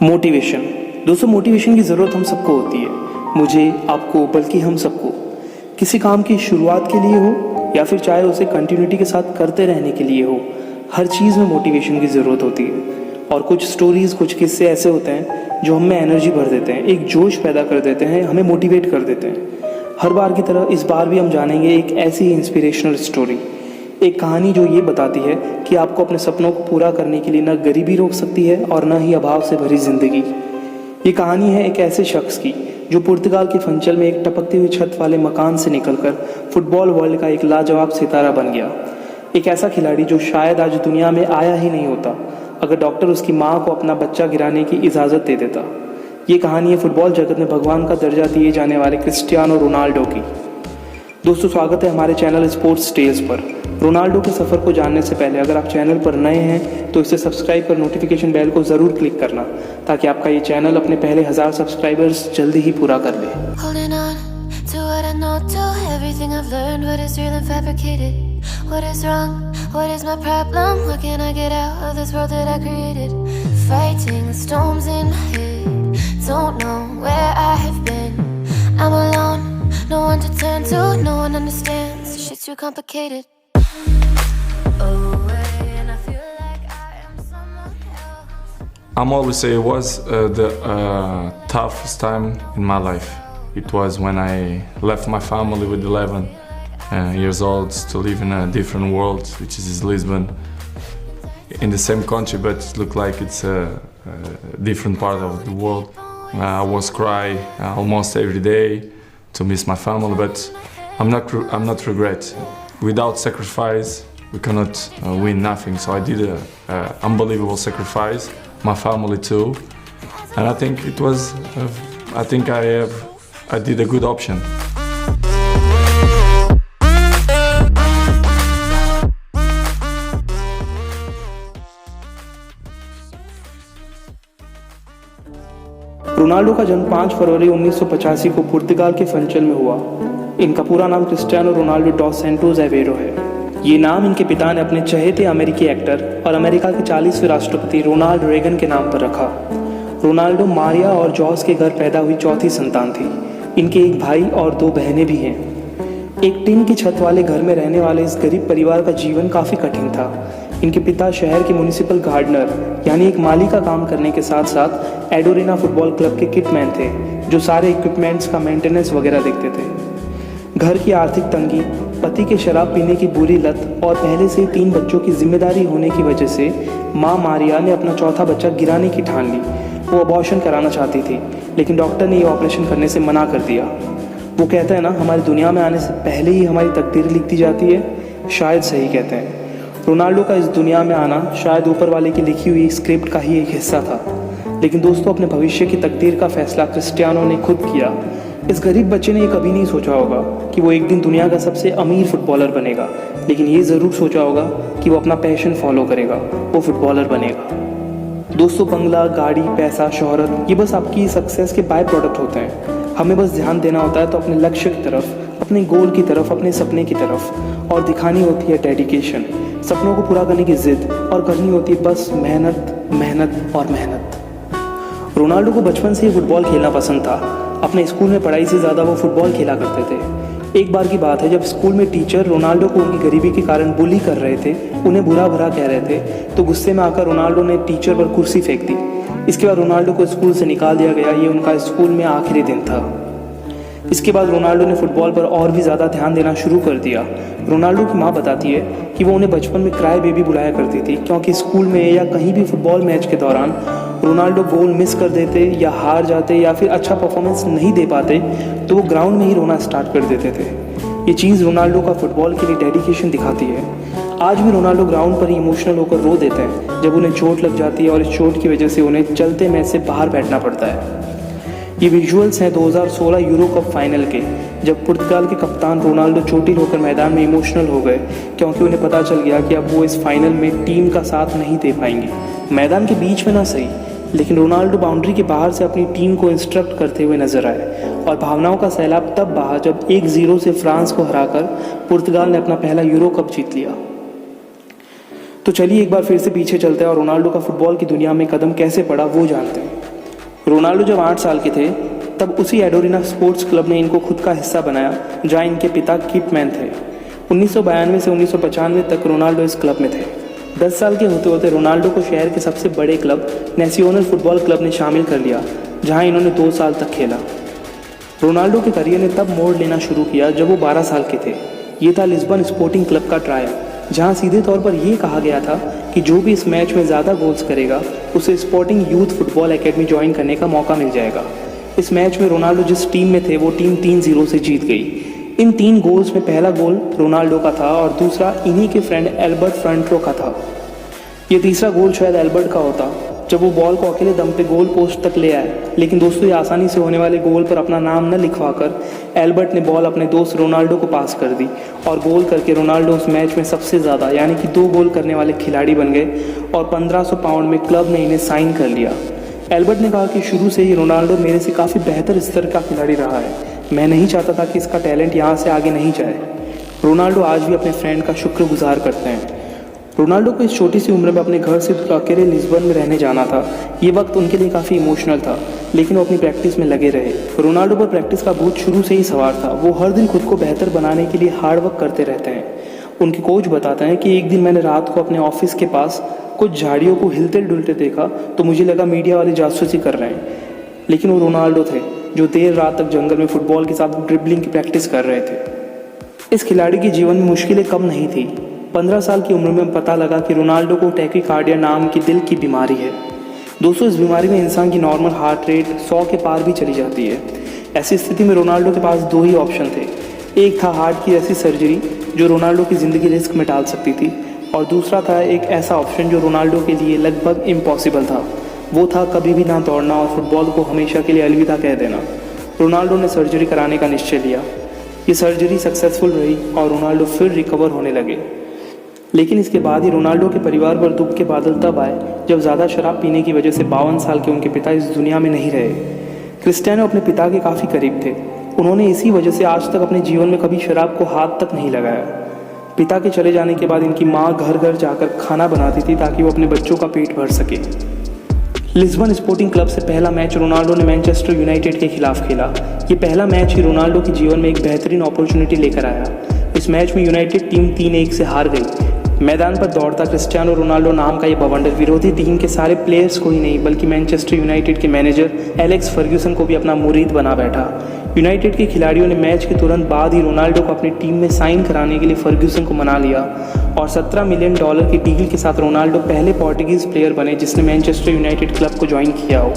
Motivation. दोस्तों, motivation की ज़रूरत हम सबको होती है, मुझे, आपको, बल्कि हम सबको। किसी काम की शुरुआत के लिए हो या फिर चाहे उसे कंटिन्यूटी के साथ करते रहने के लिए हो, हर चीज़ में मोटिवेशन की ज़रूरत होती है। और कुछ स्टोरीज़, कुछ किस्से ऐसे होते हैं जो हमें एनर्जी भर देते हैं, एक जोश पैदा कर देते हैं, हमें मोटिवेट कर देते हैं। हर बार की तरह इस बार भी हम जानेंगे एक ऐसी इंस्पिरेशनल स्टोरी, एक कहानी जो ये बताती है कि आपको अपने सपनों को पूरा करने के लिए न गरीबी रोक सकती है और न ही अभाव से भरी जिंदगी। ये कहानी है एक ऐसे शख्स की जो पुर्तगाल के फंचल में एक टपकती हुई छत वाले मकान से निकलकर फुटबॉल वर्ल्ड का एक लाजवाब सितारा बन गया। एक ऐसा खिलाड़ी जो शायद आज दुनिया में आया ही नहीं होता अगर डॉक्टर उसकी माँ को अपना बच्चा गिराने की इजाज़त दे देता। ये कहानी है फुटबॉल जगत में भगवान का दर्जा दिए जाने वाले क्रिस्टियानो रोनाल्डो की। दोस्तों, स्वागत है हमारे चैनल स्पोर्ट्स टेल्स पर। रोनाल्डो के सफ़र को जानने से पहले अगर आप चैनल पर नए हैं तो इसे सब्सक्राइब कर नोटिफिकेशन बेल को ज़रूर क्लिक करना, ताकि आपका ये चैनल अपने पहले 1000 सब्सक्राइबर्स जल्दी ही पूरा कर ले। Holding on to what I know, to everything I've learned, what is real and fabricated, what is wrong, what is my problem, what can I get out of this world that I created, fighting the storms in my head, don't know where I have been, I'm alone, no one to turn to, no one understands, shit's too complicated. I'm always say it was the toughest time in my life. It was when I left my family with 11 years old to live in a different world, which is Lisbon, in the same country, but it looked like it's a different part of the world. I was cry almost every day to miss my family, but I'm not regret. Without sacrifice, we cannot win nothing. So I did a unbelievable sacrifice. My family too, and I think it was. I did a good option. Ronaldo का जन्म 5 फरवरी 1985 को पुर्तगाल के फंचल में हुआ। इनका पूरा नाम Cristiano Ronaldo DOS Santos एवेरो है। ये नाम इनके पिता ने अपने चहेते अमेरिकी एक्टर और अमेरिका के 40वें राष्ट्रपति रोनाल्ड रेगन के नाम पर रखा। रोनाल्डो मारिया और जॉस के घर पैदा हुई चौथी संतान थी। इनके एक भाई और 2 बहनें भी हैं। एक टिन की छत वाले घर में रहने वाले इस गरीब परिवार का जीवन काफ़ी कठिन था। इनके पिता शहर के म्युनिसिपल गार्डनर यानी एक माली का काम करने के साथ साथ एडोरेना फुटबॉल क्लब के किटमैन थे, जो सारे इक्विपमेंट्स का मेंटेनेंस वगैरह देखते थे। घर की आर्थिक तंगी, पति के शराब पीने की बुरी लत और पहले से ही 3 बच्चों की जिम्मेदारी होने की वजह से माँ मारिया ने अपना चौथा बच्चा गिराने की ठान ली। वो अबॉर्शन कराना चाहती थी, लेकिन डॉक्टर ने ये ऑपरेशन करने से मना कर दिया। वो कहता है ना, हमारी दुनिया में आने से पहले ही हमारी तकदीर लिख दी जाती है। शायद सही कहते हैं। रोनाल्डो का इस दुनिया में आना शायद ऊपर वाले की लिखी हुई स्क्रिप्ट का ही एक हिस्सा था, लेकिन दोस्तों, अपने भविष्य की तकदीर का फैसला क्रिस्टियानो ने खुद किया। इस गरीब बच्चे ने ये कभी नहीं सोचा होगा कि वो एक दिन दुनिया का सबसे अमीर फुटबॉलर बनेगा, लेकिन ये ज़रूर सोचा होगा कि वो अपना पैशन फॉलो करेगा, वो फुटबॉलर बनेगा। दोस्तों, बंगला, गाड़ी, पैसा, शोहरत, ये बस आपकी सक्सेस के बाय प्रोडक्ट होते हैं। हमें बस ध्यान देना होता है तो अपने लक्ष्य की तरफ, अपने गोल की तरफ, अपने सपने की तरफ, और दिखानी होती है डेडिकेशन, सपनों को पूरा करने की जिद, और करनी होती है बस मेहनत, मेहनत और मेहनत। रोनाल्डो को बचपन से ही फुटबॉल खेलना पसंद था। अपने स्कूल में पढ़ाई से ज़्यादा वो फुटबॉल खेला करते थे। एक बार की बात है, जब स्कूल में टीचर रोनाल्डो को उनकी गरीबी के कारण बुली कर रहे थे, उन्हें बुरा भरा कह रहे थे, तो गुस्से में आकर रोनाल्डो ने टीचर पर कुर्सी फेंक दी। इसके बाद रोनाल्डो को स्कूल से निकाल दिया गया। ये उनका स्कूल में आखिरी दिन था। इसके बाद रोनाल्डो ने फुटबॉल पर और भी ज़्यादा ध्यान देना शुरू कर दिया। रोनाल्डो की माँ बताती है कि वो उन्हें बचपन में क्राई बेबी बुलाया करती थी, क्योंकि स्कूल में या कहीं भी फुटबॉल मैच के दौरान रोनाल्डो गोल मिस कर देते या हार जाते या फिर अच्छा परफॉर्मेंस नहीं दे पाते तो वो ग्राउंड में ही रोना स्टार्ट कर देते थे। ये चीज़ रोनाल्डो का फुटबॉल के लिए डेडिकेशन दिखाती है। आज भी रोनाल्डो ग्राउंड पर ही इमोशनल होकर रो देते हैं जब उन्हें चोट लग जाती है, और इस चोट की वजह से उन्हें चलते मैच से बाहर बैठना पड़ता है। ये विजुअल्स हैं 2016 यूरो कप फाइनल के, जब पुर्तगाल के कप्तान रोनाल्डो चोटिल होकर मैदान में इमोशनल हो गए, क्योंकि उन्हें पता चल गया कि अब वो इस फाइनल में टीम का साथ नहीं दे पाएंगे। मैदान के बीच में ना सही, लेकिन रोनाल्डो बाउंड्री के बाहर से अपनी टीम को इंस्ट्रक्ट करते हुए नजर आए, और भावनाओं का सैलाब तब बहा जब 1-0 से फ्रांस को हराकर पुर्तगाल ने अपना पहला यूरो कप जीत लिया। तो चलिए एक बार फिर से पीछे चलते हैं और रोनाल्डो का फुटबॉल की दुनिया में कदम कैसे पड़ा वो जानते हैं। रोनाल्डो जब 8 साल के थे तब उसी एडोरिना स्पोर्ट्स क्लब ने इनको खुद का हिस्सा बनाया जहां इनके पिता कीपमैन थे। 1992 से 1995 तक रोनाल्डो इस क्लब में थे। 10 साल के होते होते रोनाल्डो को शहर के सबसे बड़े क्लब नेशनल फुटबॉल क्लब ने शामिल कर लिया जहां इन्होंने 2 साल तक खेला। रोनाल्डो के करियर ने तब मोड़ लेना शुरू किया जब वो 12 साल के थे। ये था लिस्बन स्पोर्टिंग क्लब का ट्रायल, जहां सीधे तौर पर यह कहा गया था कि जो भी इस मैच में ज़्यादा गोल्स करेगा उसे sporting youth football academy join करने का मौका मिल जाएगा। इस मैच में रोनाल्डो जिस टीम में थे वो टीम 3-0 से जीत गई। इन 3 गोल्स में पहला गोल रोनाल्डो का था और दूसरा इन्हीं के फ्रेंड एल्बर्ट फ्रंटरो का था। ये तीसरा गोल शायद एल्बर्ट का होता जब वो बॉल को अकेले दम पे गोल पोस्ट तक ले आए, लेकिन दोस्तों ये आसानी से होने वाले गोल पर अपना नाम न लिखवाकर एल्बर्ट ने बॉल अपने दोस्त रोनाल्डो को पास कर दी और गोल करके रोनाल्डो उस मैच में सबसे ज़्यादा यानी कि 2 गोल करने वाले खिलाड़ी बन गए और 1500 पाउंड में क्लब ने इन्हें साइन कर लिया। एल्बर्ट ने कहा कि शुरू से ही रोनाल्डो मेरे से काफ़ी बेहतर स्तर का खिलाड़ी रहा है, मैं नहीं चाहता था कि इसका टैलेंट यहाँ से आगे नहीं जाए। रोनाल्डो आज भी अपने फ्रेंड का शुक्रगुजार करते हैं। रोनाल्डो को इस छोटी सी उम्र में अपने घर से अकेले लिस्बन में रहने जाना था। ये वक्त उनके लिए काफ़ी इमोशनल था, लेकिन वो अपनी प्रैक्टिस में लगे रहे। रोनाल्डो पर प्रैक्टिस का भूत शुरू से ही सवार था। वो हर दिन खुद को बेहतर बनाने के लिए हार्ड वर्क करते रहते हैं। उनके कोच बताते हैं कि एक दिन मैंने रात को अपने ऑफिस के पास कुछ झाड़ियों को हिलते डुलते देखा तो मुझे लगा मीडिया वाले जासूसी कर रहे हैं, लेकिन वो रोनाल्डो थे जो देर रात तक जंगल में फुटबॉल के साथ ड्रिबलिंग की प्रैक्टिस कर रहे थे। इस खिलाड़ी के जीवन में मुश्किलें कम नहीं थी। 15 साल की उम्र में पता लगा कि रोनाल्डो को टैकीकार्डिया नाम की दिल की बीमारी है। दोस्तों, इस बीमारी में इंसान की नॉर्मल हार्ट रेट 100 के पार भी चली जाती है। ऐसी स्थिति में रोनाल्डो के पास 2 ही ऑप्शन थे। एक था हार्ट की ऐसी सर्जरी जो रोनाल्डो की ज़िंदगी रिस्क में डाल सकती थी, और दूसरा था एक ऐसा ऑप्शन जो रोनाल्डो के लिए लगभग इम्पॉसिबल था। वो था कभी भी ना दौड़ना और फुटबॉल को हमेशा के लिए अलविदा कह देना। रोनाल्डो ने सर्जरी कराने का निश्चय लिया। ये सर्जरी सक्सेसफुल रही और रोनाल्डो फिर रिकवर होने लगे। लेकिन इसके बाद ही रोनाल्डो के परिवार पर दुख के बादल तब आए जब ज़्यादा शराब पीने की वजह से 52 साल के उनके पिता इस दुनिया में नहीं रहे। क्रिस्टियानो अपने पिता के काफ़ी करीब थे। उन्होंने इसी वजह से आज तक अपने जीवन में कभी शराब को हाथ तक नहीं लगाया। पिता के चले जाने के बाद इनकी माँ घर घर जाकर खाना बनाती थी ताकि वो अपने बच्चों का पेट भर सके। लिस्बन स्पोर्टिंग क्लब से पहला मैच रोनाल्डो ने मैनचेस्टर यूनाइटेड के खिलाफ खेला। ये पहला मैच ही रोनाल्डो के जीवन में एक बेहतरीन अपॉर्चुनिटी लेकर आया। इस मैच में यूनाइटेड टीम 3-1 से हार गई। मैदान पर दौड़ता क्रिस्टियानो रोनाल्डो नाम का ये बवंडर विरोधी टीम के सारे प्लेयर्स को ही नहीं बल्कि मैनचेस्टर यूनाइटेड के मैनेजर एलेक्स फर्ग्यूसन को भी अपना मुरीद बना बैठा। यूनाइटेड के खिलाड़ियों ने मैच के तुरंत बाद ही रोनाल्डो को अपनी टीम में साइन कराने के लिए फर्ग्यूसन को मना लिया और $17 मिलियन की डील के साथ रोनाल्डो पहले पोर्टुगीज प्लेयर बने जिसने मैनचेस्टर यूनाइटेड क्लब को ज्वाइन किया हो।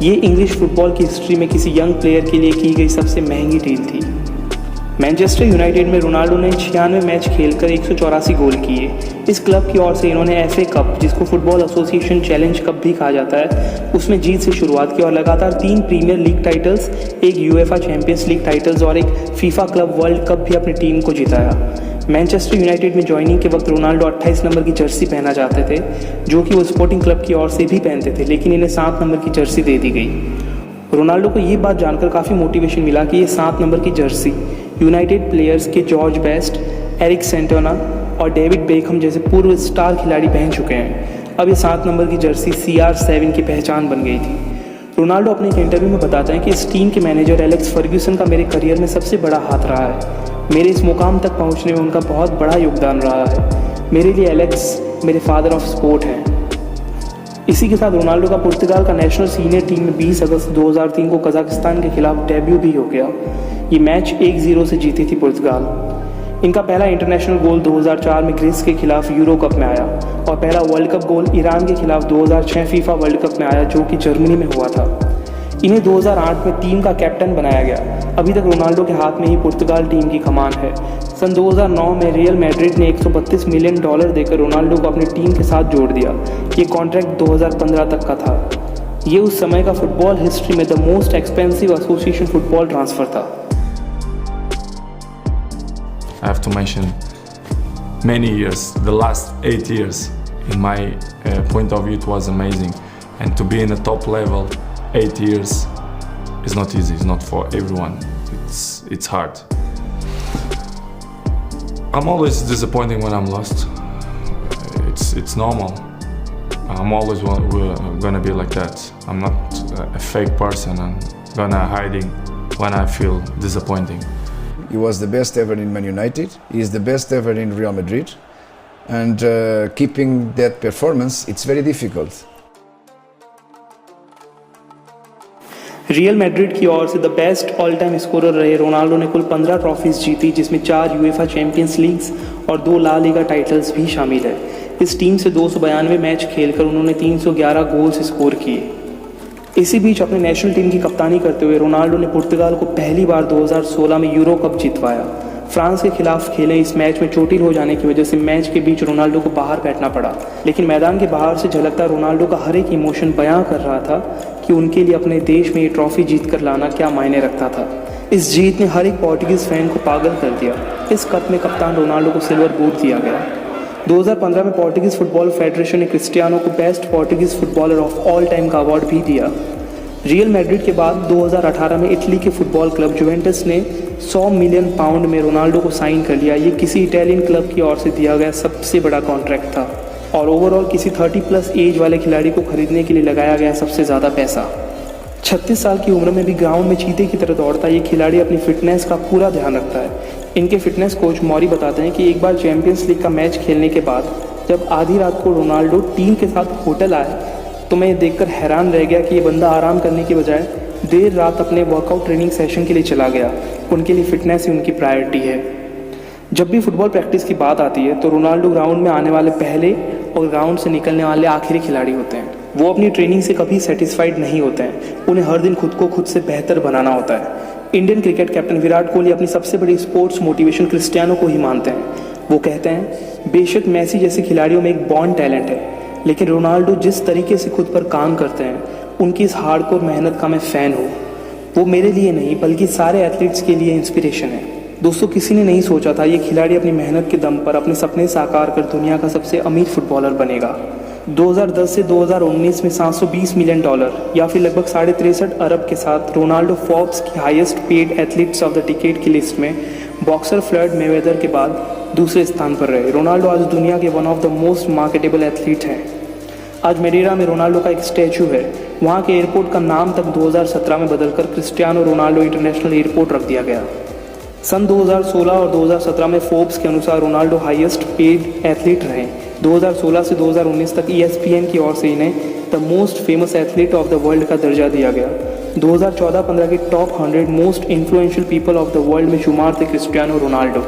ये इंग्लिश फुटबॉल की हिस्ट्री में किसी यंग प्लेयर के लिए की गई सबसे महंगी डील थी। मैनचेस्टर यूनाइटेड में रोनाल्डो ने 96 मैच खेलकर 184 गोल किए। इस क्लब की ओर से इन्होंने FA कप, जिसको फुटबॉल एसोसिएशन चैलेंज कप भी कहा जाता है, उसमें जीत से शुरुआत की और लगातार 3 प्रीमियर लीग टाइटल्स, एक UEFA चैंपियंस लीग टाइटल्स और एक FIFA क्लब वर्ल्ड कप भी अपनी टीम को जिताया। मैनचेस्टर यूनाइटेड में ज्वाइनिंग के वक्त रोनाल्डो 28 नंबर की जर्सी पहना चाहते थे, जो कि वो स्पोर्टिंग क्लब की ओर से भी पहनते थे, लेकिन इन्हें 7 नंबर की जर्सी दे दी गई। रोनाल्डो को ये बात जानकर काफ़ी मोटिवेशन मिला कि ये 7 नंबर की जर्सी यूनाइटेड प्लेयर्स के जॉर्ज बेस्ट, एरिक सेंटोना और डेविड बेकहम जैसे पूर्व स्टार खिलाड़ी पहन चुके हैं। अब ये 7 नंबर की जर्सी CR7 की पहचान बन गई थी। रोनाल्डो अपने एक इंटरव्यू में बताते हैं कि इस टीम के मैनेजर एलेक्स फर्ग्यूसन का मेरे करियर में सबसे बड़ा हाथ रहा है। मेरे इस मुकाम तक पहुंचने में उनका बहुत बड़ा योगदान रहा है। मेरे लिए एलेक्स मेरे फादर ऑफ स्पोर्ट हैं। इसी के साथ रोनाल्डो का पुर्तगाल का नेशनल सीनियर टीम में 20 अगस्त 2003 को कजाकिस्तान के खिलाफ डेब्यू भी हो गया। ये मैच 1-0 से जीती थी पुर्तगाल। इनका पहला इंटरनेशनल गोल 2004 में ग्रीस के खिलाफ यूरो कप में आया और पहला वर्ल्ड कप गोल ईरान के खिलाफ 2006 फीफा वर्ल्ड कप में आया, जो कि जर्मनी में हुआ था। इन्हें 2008 में टीम का कैप्टन बनाया गया। अभी तक रोनाल्डो के हाथ में ही पुर्तगाल टीम की कमान है। सन 2009 में रियल मैड्रिड ने $132 मिलियन देकर रोनाल्डो को अपनी टीम के साथ जोड़ दिया। ये कॉन्ट्रैक्ट 2015 तक का था। ये उस समय का फुटबॉल हिस्ट्री में the most expensive association football transfer था। I have to mention many years, the last 8 years. In my point of view, it was amazing, and to be in a top level 8 years is not easy. It's not for everyone. It's hard. I'm always disappointing when I'm lost. It's normal. I'm always gonna be like that. I'm not a fake person and gonna hiding when I feel disappointing. He was the best ever in Man United. He is the best ever in Real Madrid. And keeping that performance, it's very difficult. Real Madrid की ओर से the best all time scorer रहे Ronaldo ने कुल 15 trophies जीती, जिसमें 4 UEFA champions leagues और 2 La Liga titles भी शामिल है। इस टीम से 292 मैच खेलकर उन्होंने 311 गोल्स स्कोर किए। इसी बीच अपने नेशनल टीम की कप्तानी करते हुए रोनाल्डो ने पुर्तगाल को पहली बार 2016 में यूरो कप जितवाया। फ्रांस के खिलाफ खेले इस मैच में चोटिल हो जाने की वजह से मैच के बीच रोनाल्डो को बाहर बैठना पड़ा, लेकिन मैदान के बाहर से झलकता रोनाल्डो का हर एक इमोशन बयां कर रहा था कि उनके लिए अपने देश में ये ट्रॉफी जीत कर लाना क्या मायने रखता था। इस जीत ने हर एक पोर्टुगीज फैन को पागल कर दिया। इस कप में कप्तान रोनाल्डो को सिल्वर बूट दिया गया। 2015 में पोर्टुगीज फुटबॉल फेडरेशन ने क्रिस्टियानो को best Portuguese footballer of all time का अवार्ड भी दिया। रियल मैड्रिड के बाद 2018 में इटली के फुटबॉल क्लब जुवेंटस ने 100 मिलियन पाउंड में रोनाल्डो को साइन कर लिया। ये किसी इटालियन क्लब की ओर से दिया गया सबसे बड़ा कॉन्ट्रैक्ट था और ओवरऑल किसी 30+ एज वाले खिलाड़ी को खरीदने के लिए लगाया गया सबसे ज़्यादा पैसा। 36 साल की उम्र में भी ग्राउंड में चीते की तरह दौड़ता ये खिलाड़ी अपनी फिटनेस का पूरा ध्यान रखता है। इनके फिटनेस कोच मौरी बताते हैं कि एक बार चैंपियंस लीग का मैच खेलने के बाद जब आधी रात को रोनाल्डो टीम के साथ होटल आए तो मैं ये देखकर हैरान रह गया कि ये बंदा आराम करने की बजाय देर रात अपने वर्कआउट ट्रेनिंग सेशन के लिए चला गया। उनके लिए फिटनेस ही उनकी प्रायोरिटी है। जब भी फुटबॉल प्रैक्टिस की बात आती है तो रोनाल्डो ग्राउंड में आने वाले पहले और ग्राउंड से निकलने वाले आखिरी खिलाड़ी होते हैं। वो अपनी ट्रेनिंग से कभी सेटिस्फाइड नहीं होते हैं। उन्हें हर दिन खुद को खुद से बेहतर बनाना होता है। Indian cricket captain Virat Kohli अपनी सबसे बड़ी स्पोर्ट्स मोटिवेशन क्रिस्टियानो को ही मानते हैं। वो कहते हैं, बेशक मेसी जैसे खिलाड़ियों में एक बॉर्न टैलेंट है, लेकिन रोनाल्डो जिस तरीके से खुद पर काम करते हैं उनकी इस हार्डकोर मेहनत का मैं फ़ैन हूँ। वो मेरे लिए नहीं बल्कि सारे एथलीट्स के लिए इंस्पिरेशन है। दोस्तों, किसी ने नहीं सोचा था ये खिलाड़ी अपनी मेहनत के दम पर अपने सपने साकार कर दुनिया का सबसे अमीर फुटबॉलर बनेगा। 2010 से 2019 में $720 मिलियन या फिर लगभग 63.5 अरब के साथ रोनाल्डो फोर्ब्स की highest paid athletes of the decade की लिस्ट में बॉक्सर फ्लॉयड मेवेदर के बाद दूसरे स्थान पर रहे। रोनाल्डो आज दुनिया के one of the most marketable athlete हैं। आज मेडेरा में रोनाल्डो का एक स्टैचू है। वहाँ के एयरपोर्ट का नाम तक 2017 में बदलकर क्रिस्टियानो रोनाल्डो इंटरनेशनल एयरपोर्ट रख दिया गया। सन 2016 और 2017 में फोर्ब्स के अनुसार रोनाल्डो हाईएस्ट पेड एथलीट रहे। 2016 से 2019 तक ESPN की ओर से इन्हें the most famous athlete of the world का दर्जा दिया गया। 2014-15 के top 100 most influential people of the world में शुमार थे Cristiano Ronaldo.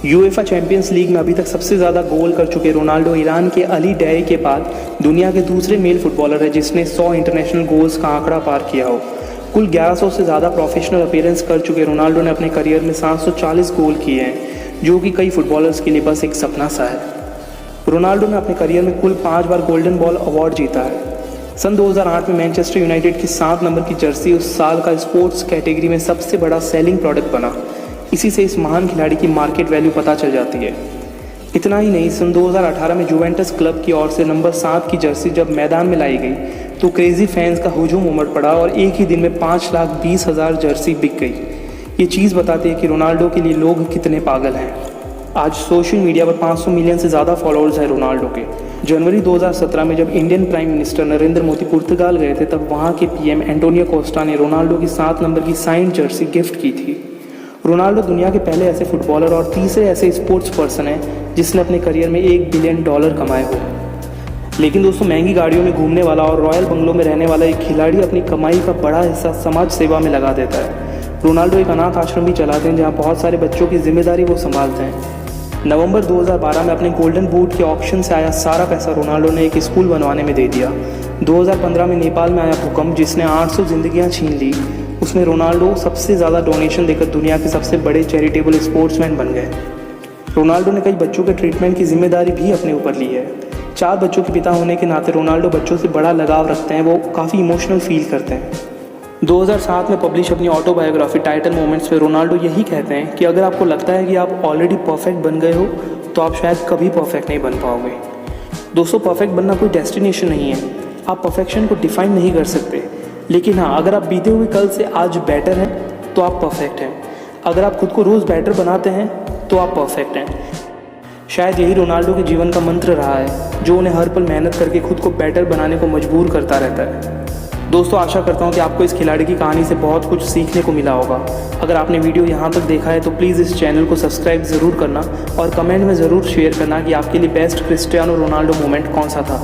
UEFA champions league में अभी तक सबसे ज़्यादा गोल कर चुके रोनाल्डो ईरान के अली डैई के बाद दुनिया के दूसरे मेल फुटबॉलर है जिसने 100 इंटरनेशनल गोल्स का आंकड़ा पार किया हो। कुल 1100 से ज़्यादा प्रोफेशनल अपीयरेंस कर चुके रोनाल्डो ने अपने करियर में 740 गोल किए हैं, जो कि कई फुटबॉलर्स के लिए बस एक सपना सा है। रोनाल्डो ने अपने करियर में कुल 5 बार गोल्डन बॉल अवार्ड जीता है। सन 2008 में मैनचेस्टर यूनाइटेड की 7 नंबर की जर्सी उस साल का स्पोर्ट्स कैटेगरी में सबसे बड़ा सेलिंग प्रोडक्ट बना। इसी से इस महान खिलाड़ी की मार्केट वैल्यू पता चल जाती है। इतना ही नहीं, सन 2018 में जुवेंटस क्लब की ओर से नंबर 7 की जर्सी जब मैदान में लाई गई तो क्रेजी फैंस का हुजूम उमड़ पड़ा और एक ही दिन में 5,20,000 जर्सी बिक गई। ये चीज़ बताती है कि रोनाल्डो के लिए लोग कितने पागल हैं। आज सोशल मीडिया पर 500 मिलियन से ज़्यादा फॉलोअर्स हैं रोनाल्डो के। जनवरी 2017 में जब Indian prime minister Narendra Modi पुर्तगाल गए थे तब वहाँ के PM एंटोनियो कोस्टा ने रोनाल्डो की 7 नंबर की साइंड जर्सी गिफ्ट की थी। रोनाल्डो दुनिया के पहले ऐसे फुटबॉलर और तीसरे ऐसे स्पोर्ट्स पर्सन हैं जिसने अपने करियर में $1 बिलियन कमाए हो। लेकिन दोस्तों, महंगी गाड़ियों में घूमने वाला और रॉयल बंगलों में रहने वाला एक खिलाड़ी अपनी कमाई का बड़ा हिस्सा समाज सेवा में लगा देता है। रोनाल्डो एक अनाथ आश्रम भी चलाते हैं जहाँ बहुत सारे बच्चों की जिम्मेदारी वो संभालते हैं। नवंबर 2012 में अपने गोल्डन बूट के ऑक्शन से आया सारा पैसा रोनाल्डो ने एक स्कूल बनवाने में दे दिया। 2015 में नेपाल में आया भूकंप जिसने 800 जिंदगियां छीन ली, उसमें रोनाल्डो सबसे ज़्यादा डोनेशन देकर दुनिया के सबसे बड़े चैरिटेबल स्पोर्ट्समैन बन गए। रोनाल्डो ने कई बच्चों के ट्रीटमेंट की जिम्मेदारी भी अपने ऊपर ली है। 4 बच्चों के पिता होने के नाते रोनाल्डो बच्चों से बड़ा लगाव रखते हैं। वो काफ़ी इमोशनल फील करते हैं। 2007 में पब्लिश अपनी ऑटोबायोग्राफी टाइटल मोमेंट्स में रोनाल्डो यही कहते हैं कि अगर आपको लगता है कि आप ऑलरेडी परफेक्ट बन गए हो तो आप शायद कभी परफेक्ट नहीं बन पाओगे। दोस्तों, परफेक्ट बनना कोई डेस्टिनेशन नहीं है। आप परफेक्शन को डिफाइन नहीं कर सकते, लेकिन हाँ, अगर आप बीते हुए कल से आज बेटर हैं तो आप परफेक्ट हैं। अगर आप खुद को रोज़ बेटर बनाते हैं तो आप परफेक्ट हैं। शायद यही रोनाल्डो के जीवन का मंत्र रहा है, जो उन्हें हर पल मेहनत करके खुद को बेटर बनाने को मजबूर करता रहता है। दोस्तों, आशा करता हूँ कि आपको इस खिलाड़ी की कहानी से बहुत कुछ सीखने को मिला होगा। अगर आपने वीडियो यहाँ तक देखा है तो प्लीज़ इस चैनल को सब्सक्राइब ज़रूर करना और कमेंट में ज़रूर शेयर करना कि आपके लिए बेस्ट क्रिस्टियानो रोनाल्डो मोमेंट कौन सा था।